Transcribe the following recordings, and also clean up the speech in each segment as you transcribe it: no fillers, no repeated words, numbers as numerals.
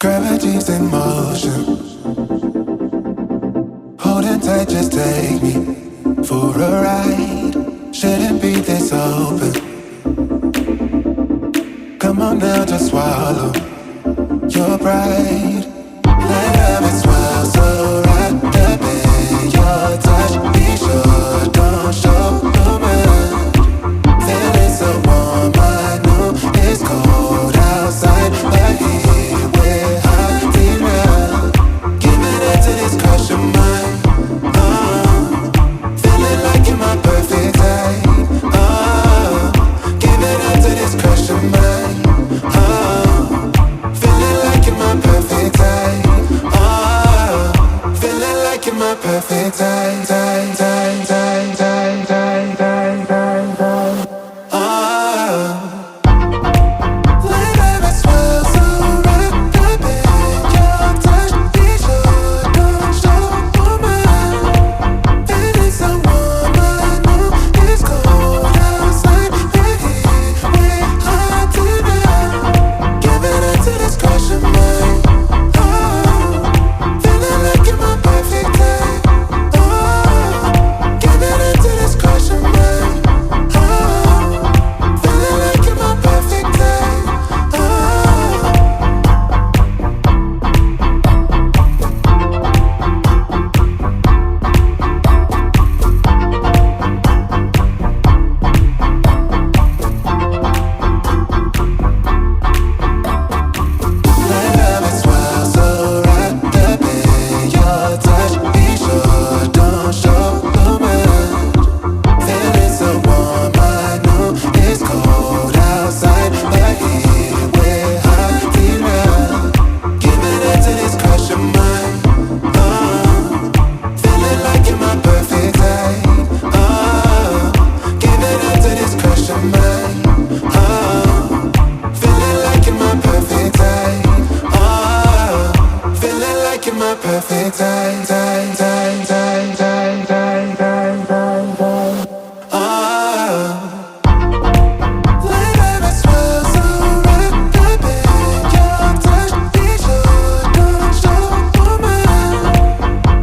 Gravity's in motion, holding tight, just take me for a ride. Shouldn't be this open. Come on now, just swallow your pride. Let love it swell so wrapped up in your touch. Be sure, don't show too much. Feeling so warm, I know it's cold outside, but here we're hot enough. Giving it to this crush of mine. Feeling like you're my perfect type. Giving it to this crush of mine. Feeling like you're my perfect type. Feeling like you're my perfect type, type, type, type, type, type, type, type, type. Let love swell so wrapped up in your touch. Be sure, don't show woman. Feeling so warm, I know it's cold outside, but here we're hot enough. Giving it to this crush of mine. Feeling like you're my perfect type. Giving it to this crush of mine. Feeling like you're my perfect type. Let love swell so wrapped up in your touch. Be sure, don't show too much. Feeling so warm, I know it's cold outside, but here we're hot enough. Giving it to this crush of mine. Feeling like you're my perfect type. Giving it to this crush of mine. Feeling like you're my perfect type. Feeling like you're my perfect type, type, type, type, type, type, type, type, type. Let love swell so wrapped up in your touch. Be sure, don't show woman.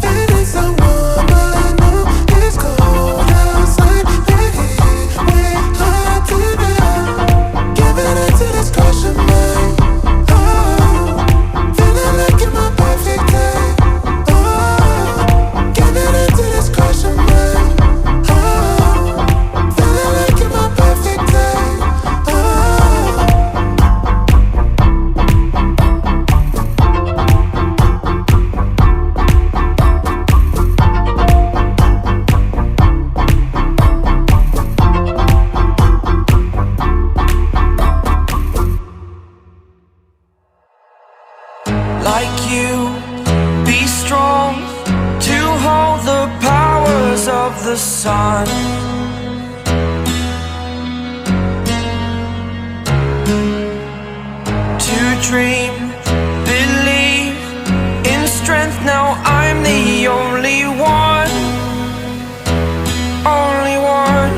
Feeling so warm, I know it's cold outside, but here we're hot enough. Giving it to this crush of mine. Feeling like you're my perfect type. Giving it to this crush of mine. Feeling like you're my perfect type. Like you, be strong to hold the powers of the sun. To dream, believe in strength. Now I'm the only one, only one.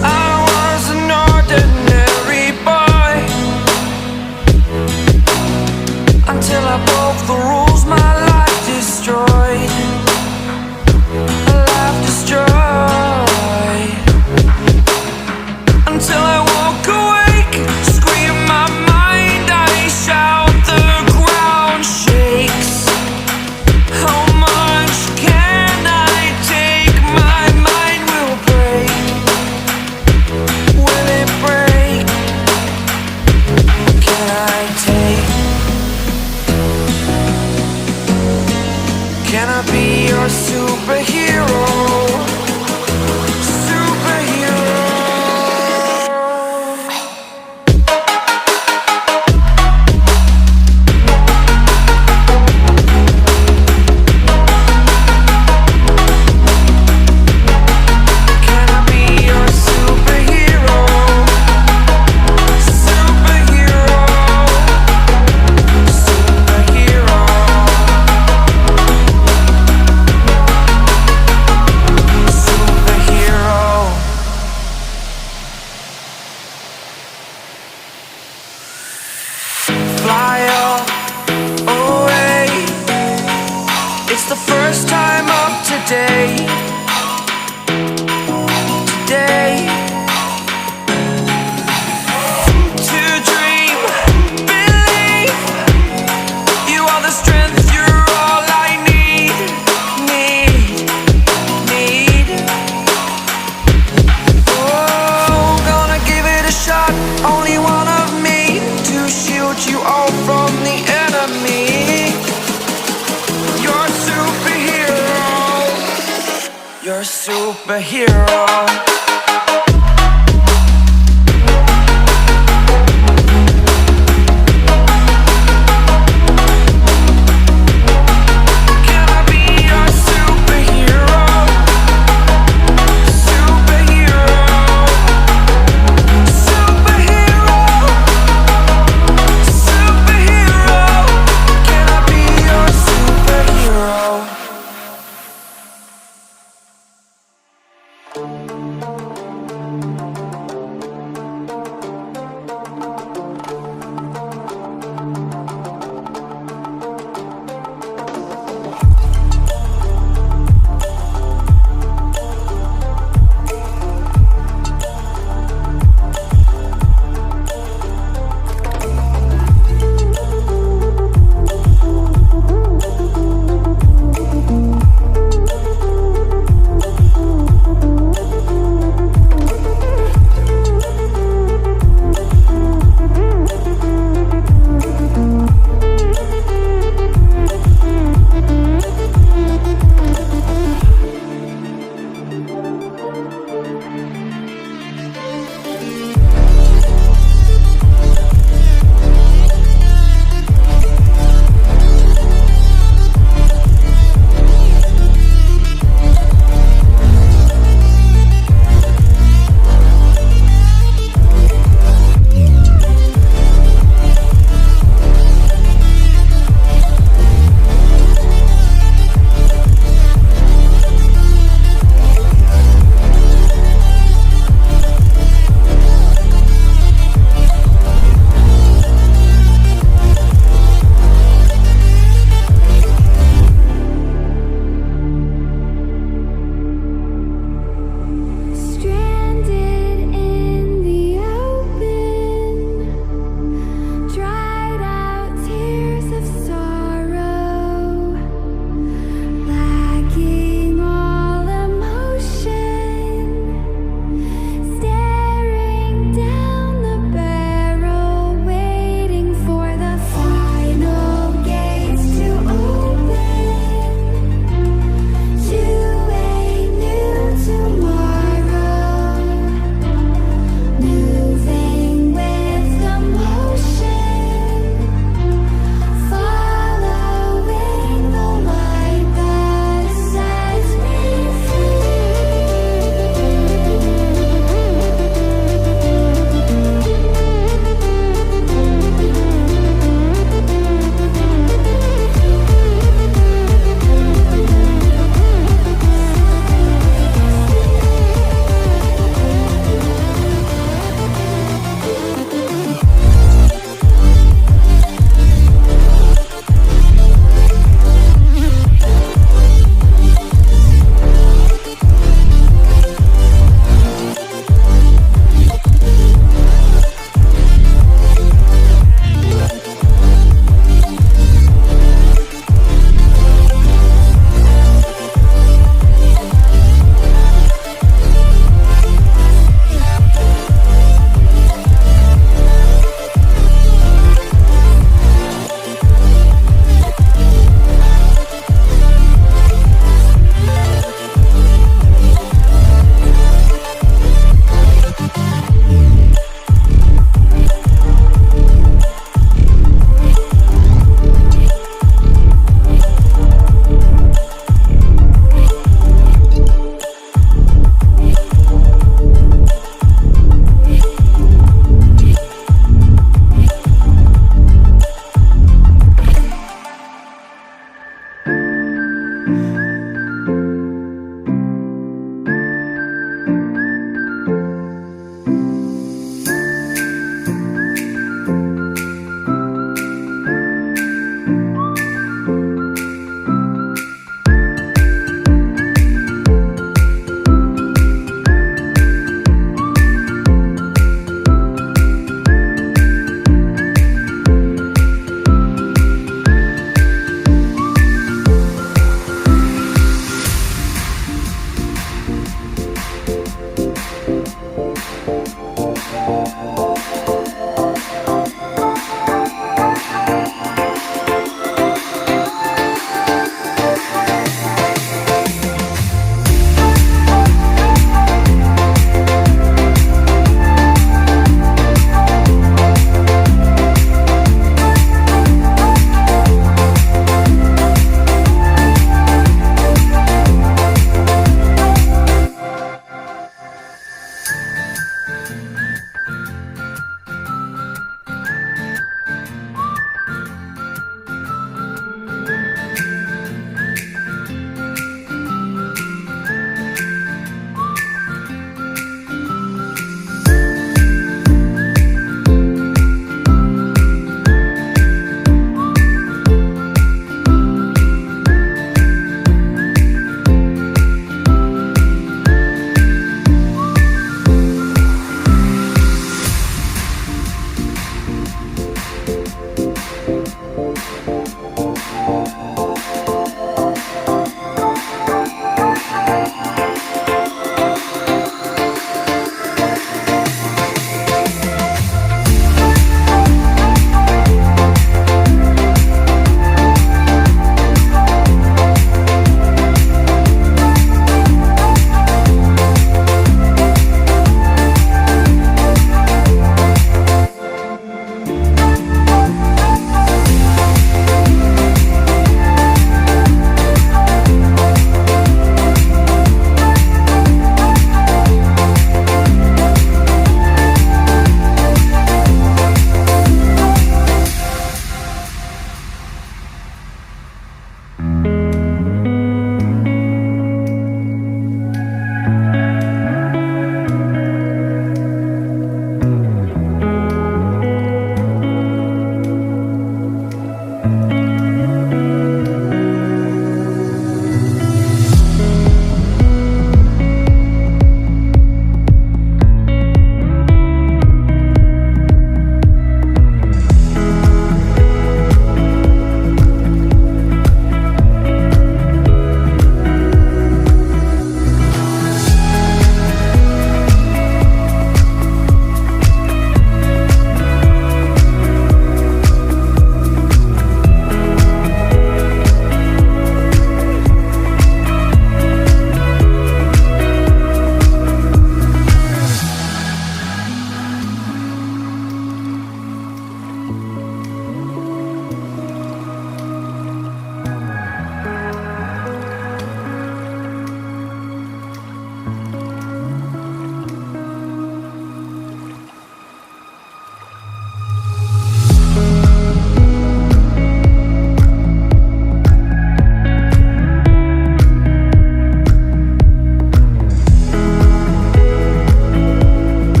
I was an ordinary boy until I broke the rules, my life destroyed, a life destroyed. superhero.